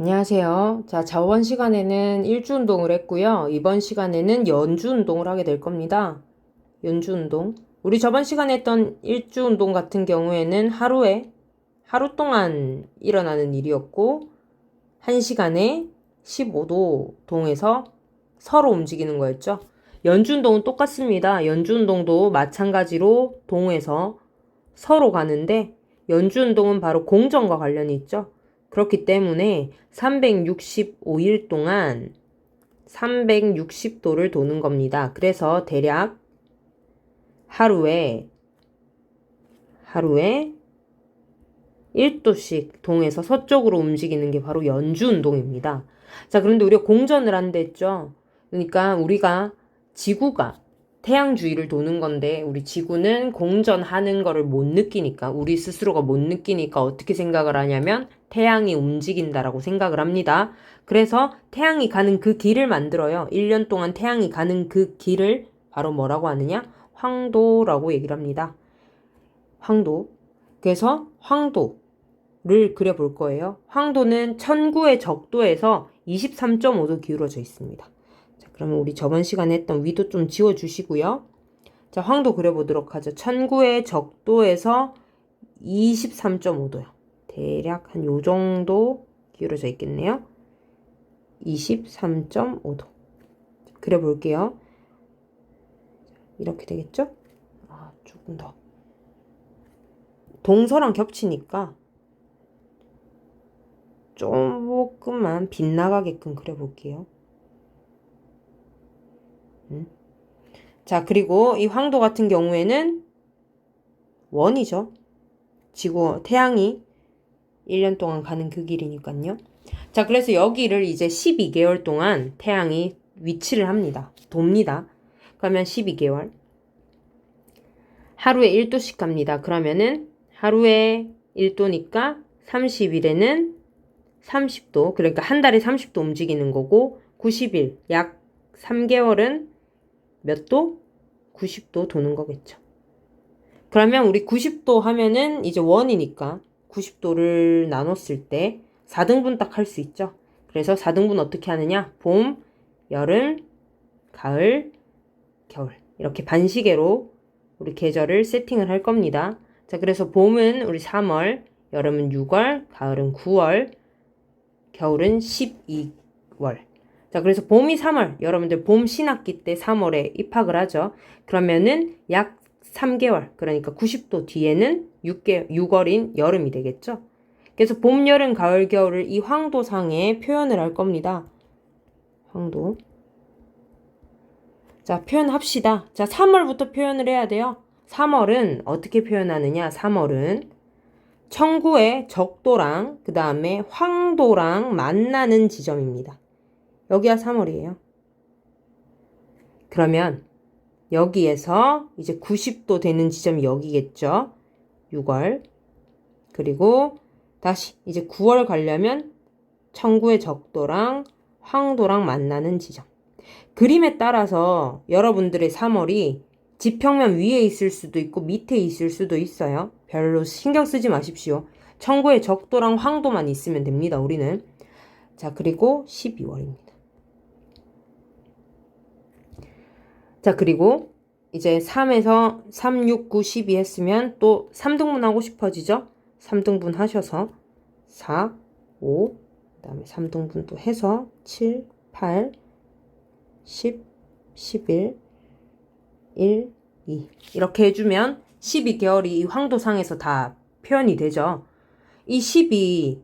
안녕하세요. 자, 저번 시간에는 일주 운동을 했고요. 이번 시간에는 연주 운동을 하게 될 겁니다. 연주 운동. 우리 저번 시간에 했던 일주 운동 같은 경우에는 하루 동안 일어나는 일이었고, 1시간에 15도 동에서 서로 움직이는 거였죠. 연주 운동은 똑같습니다. 연주 운동도 마찬가지로 동에서 서로 가는데, 연주 운동은 바로 공전과 관련이 있죠. 그렇기 때문에 365일 동안 360도를 도는 겁니다. 그래서 대략 하루에 1도씩 동에서 서쪽으로 움직이는 게 바로 연주 운동입니다. 자, 그런데 우리가 공전을 한다 했죠. 그러니까 우리가 지구가 태양 주위를 도는 건데 우리 지구는 공전하는 거를 못 느끼니까 우리 스스로가 못 느끼니까 어떻게 생각을 하냐면 태양이 움직인다라고 생각을 합니다. 그래서 태양이 가는 그 길을 만들어요. 1년 동안 태양이 가는 그 길을 바로 뭐라고 하느냐? 황도라고 얘기를 합니다. 황도. 그래서 황도를 그려볼 거예요. 황도는 천구의 적도에서 23.5도 기울어져 있습니다. 자, 그러면 우리 저번 시간에 했던 위도 좀 지워주시고요. 자, 황도 그려보도록 하죠. 천구의 적도에서 23.5도요. 대략 한 요 정도 기울어져 있겠네요. 23.5도. 그려볼게요. 이렇게 되겠죠? 조금 더. 동서랑 겹치니까 조금만 빗나가게끔 그려볼게요. 자, 그리고 이 황도 같은 경우에는 원이죠. 태양이 1년 동안 가는 그 길이니까요. 자, 그래서 여기를 이제 12개월 동안 태양이 위치를 합니다. 돕니다. 그러면 12개월. 하루에 1도씩 갑니다. 그러면은 하루에 1도니까 30일에는 30도. 그러니까 한 달에 30도 움직이는 거고 90일, 약 3개월은 몇 도? 90도 도는 거겠죠. 그러면 우리 90도 하면은 이제 원이니까 90도를 나눴을 때 4등분 딱 할 수 있죠. 그래서 4등분 어떻게 하느냐? 봄, 여름, 가을, 겨울. 이렇게 반시계로 우리 계절을 세팅을 할 겁니다. 자, 그래서 봄은 우리 3월, 여름은 6월, 가을은 9월, 겨울은 12월. 자, 그래서 봄이 3월. 여러분들 봄 신학기 때 3월에 입학을 하죠. 그러면은 약 3개월. 그러니까 90도 뒤에는 6월인 여름이 되겠죠. 그래서 봄, 여름, 가을, 겨울을 이 황도상에 표현을 할 겁니다. 황도. 자, 표현합시다. 자, 3월부터 표현을 해야 돼요. 3월은 어떻게 표현하느냐? 3월은 천구의 적도랑 그 다음에 황도랑 만나는 지점입니다. 여기가 3월이에요. 그러면 여기에서 이제 90도 되는 지점이 여기겠죠. 6월. 그리고 다시 이제 9월 가려면 천구의 적도랑 황도랑 만나는 지점. 그림에 따라서 여러분들의 3월이 지평면 위에 있을 수도 있고 밑에 있을 수도 있어요. 별로 신경 쓰지 마십시오. 천구의 적도랑 황도만 있으면 됩니다. 우리는. 자, 그리고 12월입니다. 자, 그리고 이제 3에서 3, 6, 9, 12 했으면 또 3등분 하고 싶어지죠? 3등분 하셔서 4, 5, 그 다음에 3등분 또 해서 7, 8, 10, 11, 1, 2 이렇게 해주면 12개월이 이 황도상에서 다 표현이 되죠. 이 12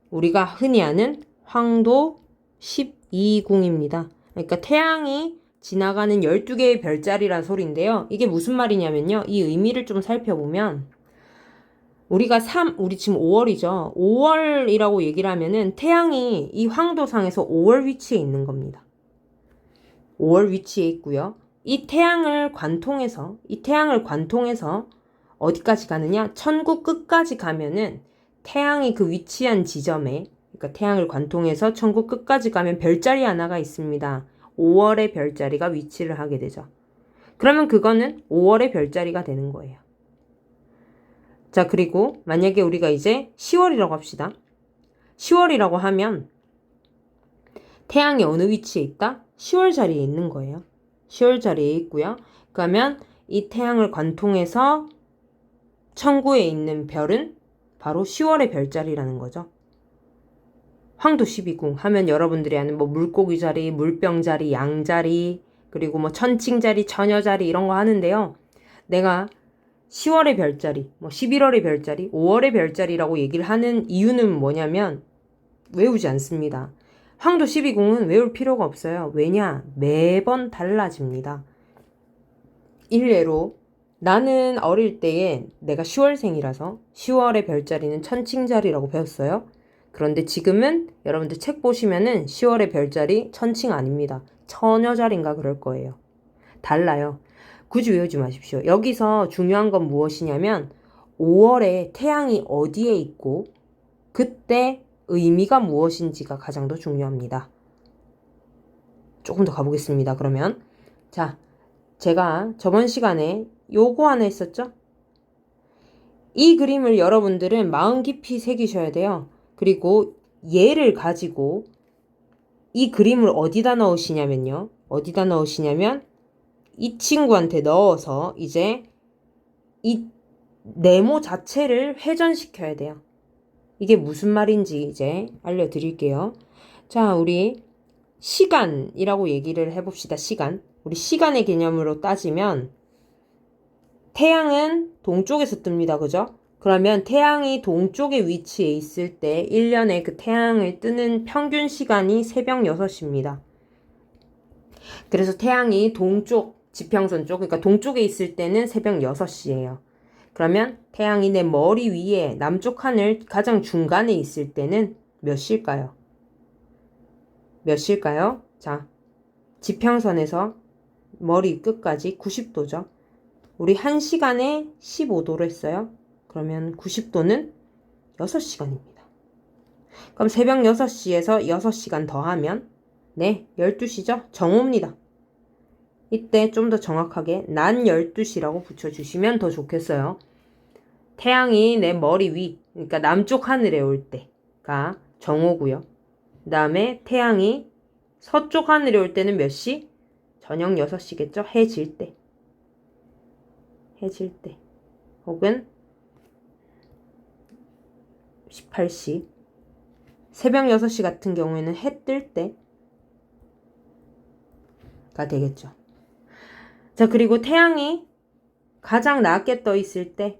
우리가 흔히 아는 황도 12궁입니다. 그러니까 태양이 지나가는 12개의 별자리란 소리인데요. 이게 무슨 말이냐면요. 이 의미를 좀 살펴보면 우리 지금 5월이죠. 5월이라고 얘기를 하면은 태양이 이 황도상에서 5월 위치에 있는 겁니다. 5월 위치에 있고요. 이 태양을 관통해서 어디까지 가느냐? 천국 끝까지 가면은 태양이 그 위치한 지점에, 그러니까 태양을 관통해서 천국 끝까지 가면 별자리 하나가 있습니다. 5월의 별자리가 위치를 하게 되죠. 그러면 그거는 5월의 별자리가 되는 거예요. 자, 그리고 만약에 우리가 이제 10월이라고 합시다. 10월이라고 하면 태양이 어느 위치에 있다? 10월 자리에 있는 거예요. 10월 자리에 있고요. 그러면 이 태양을 관통해서 천구에 있는 별은 바로 10월의 별자리라는 거죠. 황도 12궁 하면 여러분들이 아는 뭐 물고기 자리, 물병 자리, 양 자리, 그리고 뭐 천칭 자리, 처녀 자리 이런 거 하는데요. 내가 10월의 별자리, 뭐 11월의 별자리, 5월의 별자리라고 얘기를 하는 이유는 뭐냐면 외우지 않습니다. 황도 12궁은 외울 필요가 없어요. 왜냐? 매번 달라집니다. 일례로 나는 어릴 때에 내가 10월생이라서 10월의 별자리는 천칭자리라고 배웠어요. 그런데 지금은 여러분들 책 보시면은 10월의 별자리 천칭 아닙니다. 처녀자리인가 그럴 거예요. 달라요. 굳이 외우지 마십시오. 여기서 중요한 건 무엇이냐면 5월에 태양이 어디에 있고 그때 의미가 무엇인지가 가장 더 중요합니다. 조금 더 가보겠습니다. 그러면 자, 제가 저번 시간에 요거 하나 했었죠? 이 그림을 여러분들은 마음 깊이 새기셔야 돼요. 그리고 얘를 가지고 이 그림을 어디다 넣으시냐면요. 어디다 넣으시냐면 이 친구한테 넣어서 이제 이 네모 자체를 회전시켜야 돼요. 이게 무슨 말인지 이제 알려드릴게요. 자, 우리 시간이라고 얘기를 해봅시다. 시간. 우리 시간의 개념으로 따지면 태양은 동쪽에서 뜹니다. 그죠? 그러면 태양이 동쪽에 위치해 있을 때 1년에 그 태양을 뜨는 평균 시간이 새벽 6시입니다. 그래서 태양이 동쪽 지평선 쪽, 그러니까 동쪽에 있을 때는 새벽 6시예요. 그러면 태양이 내 머리 위에 남쪽 하늘 가장 중간에 있을 때는 몇 시일까요? 몇 시일까요? 자, 지평선에서 머리 끝까지 90도죠. 우리 1시간에 15도로 했어요. 그러면 90도는 6시간입니다. 그럼 새벽 6시에서 6시간 더하면 네, 12시죠? 정오입니다. 이때 좀 더 정확하게 낮 12시라고 붙여주시면 더 좋겠어요. 태양이 내 머리 위, 그러니까 남쪽 하늘에 올 때가 정오고요. 그 다음에 태양이 서쪽 하늘에 올 때는 몇 시? 저녁 6시겠죠? 해질 때. 해질 때. 혹은 18시. 새벽 6시 같은 경우에는 해 뜰 때가 되겠죠. 자, 그리고 태양이 가장 낮게 떠 있을 때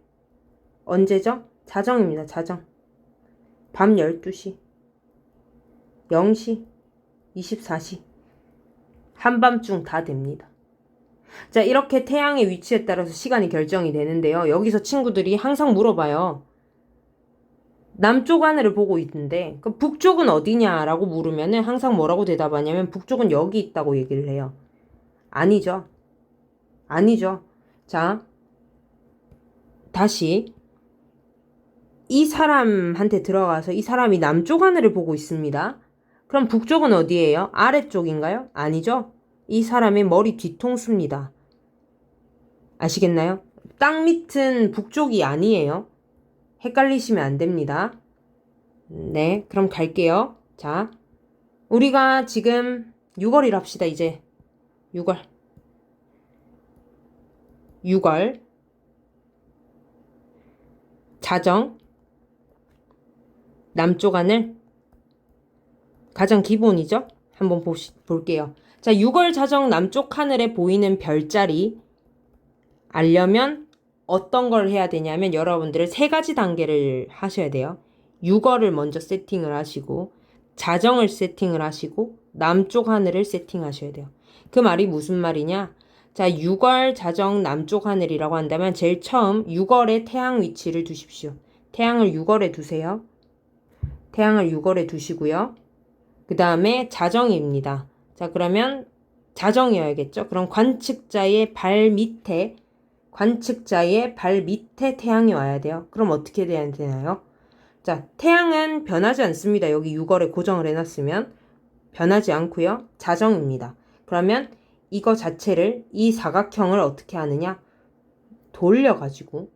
언제죠? 자정입니다. 자정. 밤 12시, 0시, 24시. 한밤중 다 됩니다. 자, 이렇게 태양의 위치에 따라서 시간이 결정이 되는데요. 여기서 친구들이 항상 물어봐요. 남쪽 하늘을 보고 있는데 그 북쪽은 어디냐라고 물으면은 항상 뭐라고 대답하냐면 북쪽은 여기 있다고 얘기를 해요. 아니죠. 아니죠. 자, 다시 이 사람한테 들어가서 이 사람이 남쪽 하늘을 보고 있습니다. 그럼 북쪽은 어디예요? 아래쪽인가요? 아니죠. 이 사람의 머리 뒤통수입니다. 아시겠나요? 땅 밑은 북쪽이 아니에요. 헷갈리시면 안 됩니다. 네, 그럼 갈게요. 자, 우리가 지금 6월이라 합시다. 이제 6월 자정 남쪽 하늘 가장 기본이죠. 한번 볼게요. 자, 6월 자정 남쪽 하늘에 보이는 별자리 알려면 어떤 걸 해야 되냐면 여러분들은 3가지 단계를 하셔야 돼요. 6월을 먼저 세팅을 하시고 자정을 세팅을 하시고 남쪽 하늘을 세팅하셔야 돼요. 그 말이 무슨 말이냐? 자, 6월 자정 남쪽 하늘이라고 한다면 제일 처음 6월에 태양 위치를 두십시오. 태양을 6월에 두세요. 태양을 6월에 두시고요. 그 다음에 자정입니다. 자, 그러면 자정이어야겠죠. 그럼 관측자의 발 밑에 태양이 와야 돼요. 그럼 어떻게 돼야 되나요? 자, 태양은 변하지 않습니다. 여기 6월에 고정을 해놨으면 변하지 않고요. 자정입니다. 그러면 이거 자체를 이 사각형을 어떻게 하느냐? 돌려가지고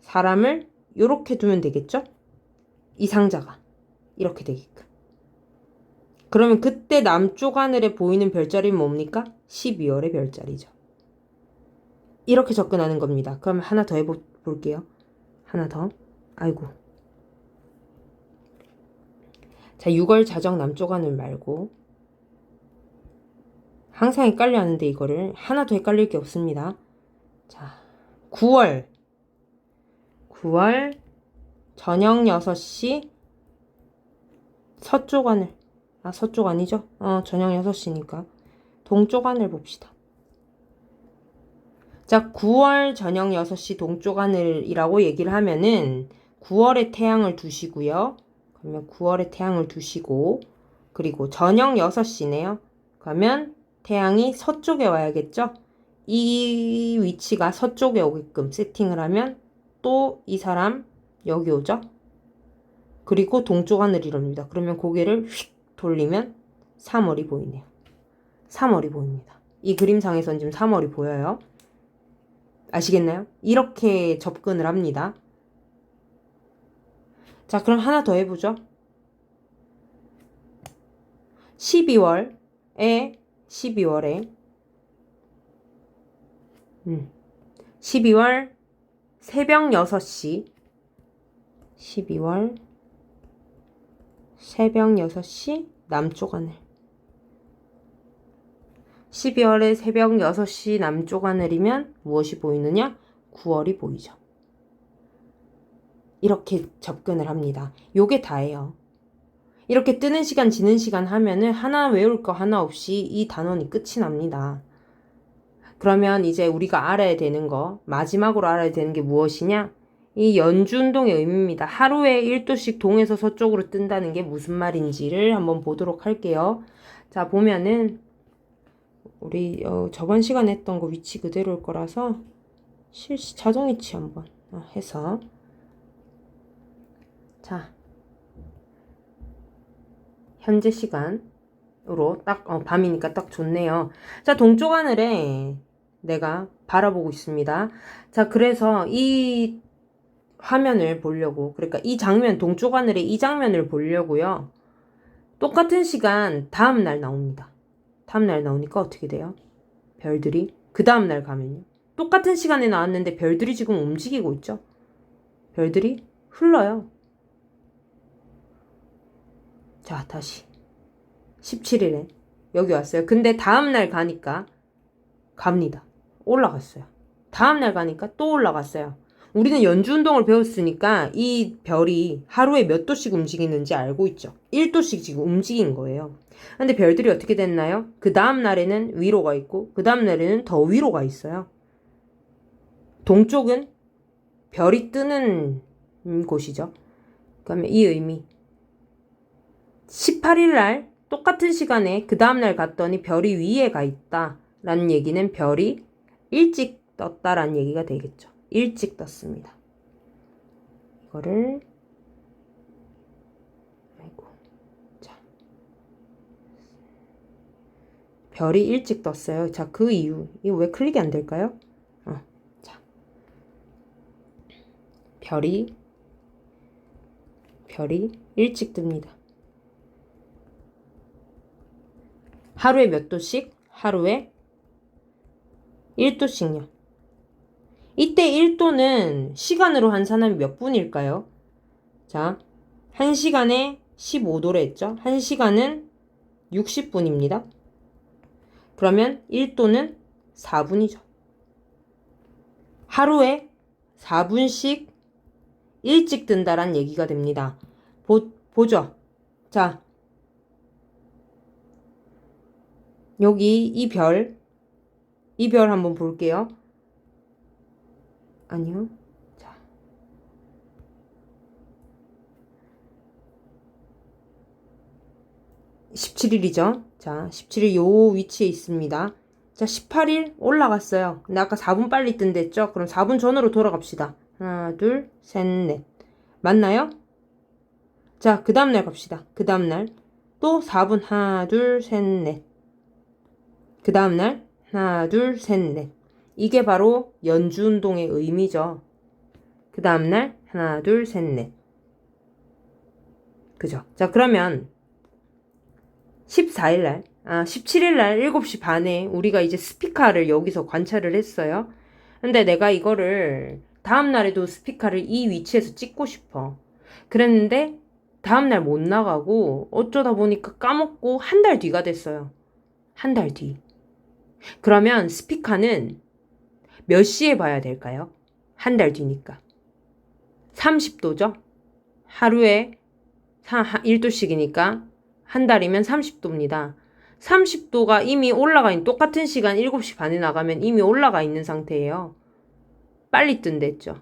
사람을 요렇게 두면 되겠죠? 이 상자가 이렇게 되게끔. 그러면 그때 남쪽 하늘에 보이는 별자리는 뭡니까? 12월의 별자리죠. 이렇게 접근하는 겁니다. 그러면 하나 더 해볼게요. 하나 더. 아이고. 자, 6월 자정 남쪽 하늘 말고 항상 헷갈려 하는데 이거를 하나도 헷갈릴 게 없습니다. 자, 9월 저녁 6시 서쪽 하늘. 아, 서쪽 아니죠? 저녁 6시니까 동쪽 하늘 봅시다. 자, 9월 저녁 6시 동쪽 하늘이라고 얘기를 하면은 9월에 태양을 두시고요. 그러면 9월에 태양을 두시고 그리고 저녁 6시네요. 그러면 태양이 서쪽에 와야겠죠? 이 위치가 서쪽에 오게끔 세팅을 하면 또 이 사람 여기 오죠? 그리고 동쪽 하늘이랍니다. 그러면 고개를 휙 돌리면 3월이 보이네요. 3월이 보입니다. 이 그림상에선 지금 3월이 보여요. 아시겠나요? 이렇게 접근을 합니다. 자, 그럼 하나 더 해보죠. 12월에 새벽 6시 12월 새벽 6시 남쪽 하늘 12월에 새벽 6시 남쪽 하늘이면 무엇이 보이느냐? 9월이 보이죠. 이렇게 접근을 합니다. 요게 다예요. 이렇게 뜨는 시간 지는 시간 하면은 하나 외울 거 하나 없이 이 단원이 끝이 납니다. 그러면 이제 우리가 알아야 되는 거 마지막으로 알아야 되는 게 무엇이냐? 이 연주운동의 의미입니다. 하루에 1도씩 동에서 서쪽으로 뜬다는 게 무슨 말인지를 한번 보도록 할게요. 자, 보면은 우리 저번 시간에 했던 거 위치 그대로일 거라서 자동 위치 한번 해서 자, 현재 시간으로 딱 밤이니까 딱 좋네요. 자, 동쪽 하늘에 내가 바라보고 있습니다. 자, 그래서 이 화면을 보려고, 그러니까 이 장면, 동쪽 하늘에 이 장면을 보려고요. 똑같은 시간 다음날 나옵니다. 다음날 나오니까 어떻게 돼요? 별들이 그 다음날 가면요. 똑같은 시간에 나왔는데 별들이 지금 움직이고 있죠. 별들이 흘러요. 자, 다시 17일에 여기 왔어요. 근데 다음날 가니까 갑니다. 올라갔어요. 다음날 가니까 또 올라갔어요. 우리는 연주운동을 배웠으니까 이 별이 하루에 몇 도씩 움직이는지 알고 있죠. 1도씩 지금 움직인 거예요. 근데 별들이 어떻게 됐나요? 그 다음 날에는 위로가 있고 그 다음 날에는 더 위로가 있어요. 동쪽은 별이 뜨는 곳이죠. 그러면 이 의미 18일 날 똑같은 시간에 그 다음날 갔더니 별이 위에 가 있다 라는 얘기는 별이 일찍 떴다라는 얘기가 되겠죠. 일찍 떴습니다. 이거를 자, 별이 일찍 떴어요. 자, 그 이유 이거 왜 클릭이 안 될까요? 자, 별이 일찍 뜹니다. 하루에 몇 도씩? 하루에 1도씩요. 이때 1도는 시간으로 환산하면 몇 분일까요? 자, 1시간에 15도를 했죠? 1시간은 60분입니다. 그러면 1도는 4분이죠. 하루에 4분씩 일찍 뜬다란 얘기가 됩니다. 보죠. 자, 여기 이 별 한번 볼게요. 아니요. 자, (17일이죠) 자, 17일 요 위치에 있습니다. 자, 18일 올라갔어요. 근데 아까 4분 빨리 뜬댔죠? 그럼 4분 전으로 돌아갑시다. 하나, 둘, 셋, 넷. 맞나요? 자, 그 다음날 갑시다. 그 다음날 또 4분 하나, 둘, 셋, 넷. 그 다음날 하나, 둘, 셋, 넷. 이게 바로 연주운동의 의미죠. 그 다음날 하나, 둘, 셋, 넷. 그죠? 자, 그러면 17일날 7시 반에 우리가 이제 스피카를 여기서 관찰을 했어요. 근데 내가 이거를 다음날에도 스피카를 이 위치에서 찍고 싶어. 그랬는데 다음날 못 나가고 어쩌다 보니까 까먹고 한 달 뒤가 됐어요. 한 달 뒤. 그러면 스피카는 몇 시에 봐야 될까요? 한 달 뒤니까. 30도죠? 하루에 1도씩이니까 한 달이면 30도입니다. 30도가 이미 올라가 있는 똑같은 시간 7시 반에 나가면 이미 올라가 있는 상태예요. 빨리 뜬댔죠.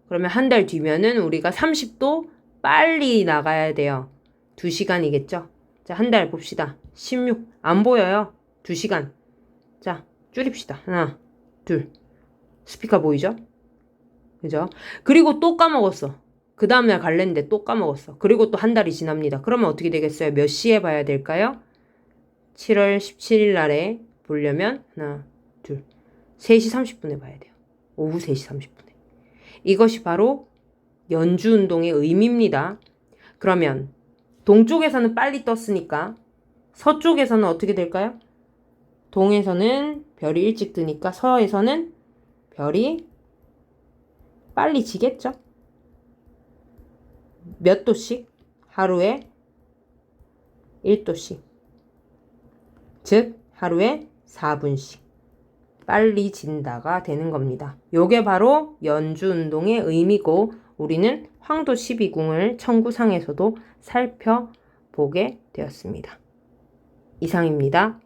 그러면 한 달 뒤면은 우리가 30도 빨리 나가야 돼요. 2시간이겠죠? 자, 한 달 봅시다. 16. 안 보여요. 2시간. 자, 줄입시다. 하나, 둘. 스피커 보이죠? 그죠? 그리고 또 까먹었어. 그 다음날 갈랬는데 또 까먹었어. 그리고 또 한 달이 지납니다. 그러면 어떻게 되겠어요? 몇 시에 봐야 될까요? 7월 17일 날에 보려면 하나, 둘, 3시 30분에 봐야 돼요. 오후 3시 30분에. 이것이 바로 연주운동의 의미입니다. 그러면 동쪽에서는 빨리 떴으니까 서쪽에서는 어떻게 될까요? 동에서는 별이 일찍 뜨니까 서에서는 별이 빨리 지겠죠? 몇 도씩? 하루에 1도씩. 즉 하루에 4분씩 빨리 진다가 되는 겁니다. 요게 바로 연주운동의 의미고 우리는 황도 12궁을 천구상에서도 살펴보게 되었습니다. 이상입니다.